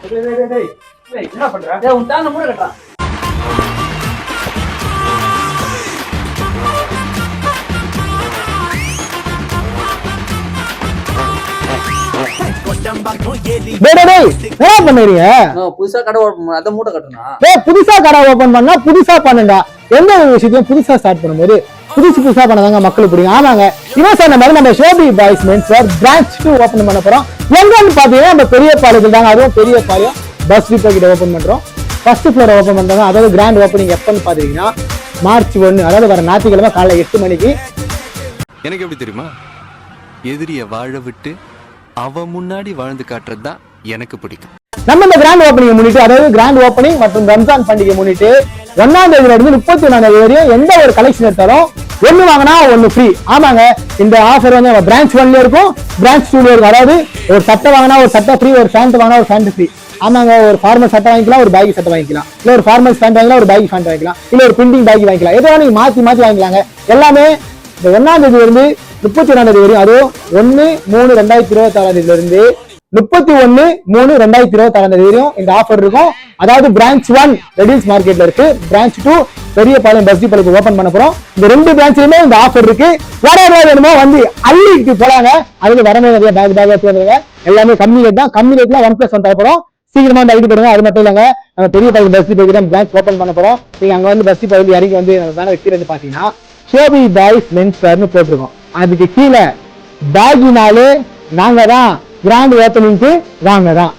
என்ன பண்ற? உன் தாங்க மூட கட்டுறான். என்ன பண்ணுறீங்க? புதுசா கடை ஓபன் பண்ண, அத மூட்டை கட்டணும். புதுசா கடை ஓபன் பண்ணா புதுசா பண்ணுங்க. எந்த விஷயத்தையும் புதுசா ஸ்டார்ட் பண்ணும்போது புதுசா பண்ணதாங்க மக்களுக்கு பிடிக்கும். ஆமாங்க, இவன் சொன்ன மாதிரி நம்ம ஷோபி boys mens wear branch 2 open பண்ண போறோம். எங்கன்னு பாத்தீங்கன்னா நம்ம பெரிய பாளையத்தில் தாங்க. அதுவும் பெரிய பாளையம் பஸ் டிப்போ கிட்ட ஓபன் பண்றோம். ஃபர்ஸ்ட் ஃப்ளோர் ஓபன் பண்றாங்க. அதாவது கிராண்ட் ஓப்பனிங் எப்பன்னு பாத்தீங்கன்னா மார்ச் 1, அதாவது வர ஞாயிற்றுக்கிழமை காலைல 8 மணிக்கு. எனக்கு எப்படி தெரியுமா? எதிரிய வாழ விட்டு அவ முன்னாடி வாழ்ந்து காட்டுறதுதான் எனக்கு பிடிக்கும். நம்ம இந்த கிராண்ட் ஓப்பனிங் முன்னிட்டு, அதாவது கிராண்ட் ஓப்பனிங் மற்றும் ரம்ஜான் பண்டிகை முன்னிட்டு 1ஆம் தேதியில இருந்து 31ஆம் தேதி வரையும் எந்த ஒரு கலெக்ஷன் எடுத்தாலும் ஒண்ணு வாங்கினா ஒண்ணு ஃப்ரீ. ஆமாங்க, இந்த ஆஃபர் வந்து பிரான்ச் 1ல இருக்கும், பிரான்ச் 2ல இருக்கும். அதாவது ஒரு சட்டை வாங்கினா ஒரு சட்டை ஃப்ரீ, ஒரு பேண்ட் வாங்கினா ஒரு பேண்ட் ஃப்ரீ. ஆமாங்க, ஒரு ஃபார்மல் சட்டை வாங்கிக்கலாம், ஒரு பேகி சட்டை வாங்கிக்கலாம், இல்ல ஒரு ஃபார்மல் பேண்ட் வாங்கிக்கலாம், ஒரு பேகி பேண்ட் வாங்கிக்கலாம், இல்ல ஒரு பிரிண்டிங் பேகி வாங்கிக்கலாம். எதுவும் நீங்க மாத்தி வாங்கிக்கலாங்க. எல்லாமே இந்த 1ஆம் தேதியில இருந்து 31ஆம் தேதி வரையும், அதுவும் 1/3/2026 இருந்து 31/3/2026 வரையும் இந்த ஆஃபர் இருக்கும். அதாவது பிரான்ச் 1 ரெடில்ஸ் மார்க்கெட்ல இருக்கு, பிரான்ச் 2 பெரிய பாளையம் பஸ் டிப்போக்கு ஓபன் பண்ண போறோம். இந்த ரெண்டு பிரான்ச்லயுமே இந்த ஆஃபர் இருக்கு. வேற வேணுமோ வந்து அள்ளிட்டு போலாங்க. அதுக்கு வரமே நிறைய பேக் வந்துருங்க. எல்லாமே கம்மி ரேட் தான். கம்மி ரேட்ல 1+1 தர போறோம். சீக்கிரமா வந்து ஐடி போடுங்க. அது மட்டும் இல்லைங்க, நம்ம பெரிய பாளையம் பஸ் டிப்போக்கு தான் பிரான்ச் ஓபன் பண்ண போறோம். நீங்க அங்க வந்து பஸ் டிப்போ இறங்கி வந்து வேற எக்ஸ்பீரியன்ஸ் பாத்தீங்கன்னா ஷோபி பாய்ஸ் மென்ஸ் வேர்னு போட்டிருக்கோம். அதுக்கு கீழே பேகினாலே நாங்க தான், கிராண்ட் ஓப்பனிங்க்கு வாங்க தான்.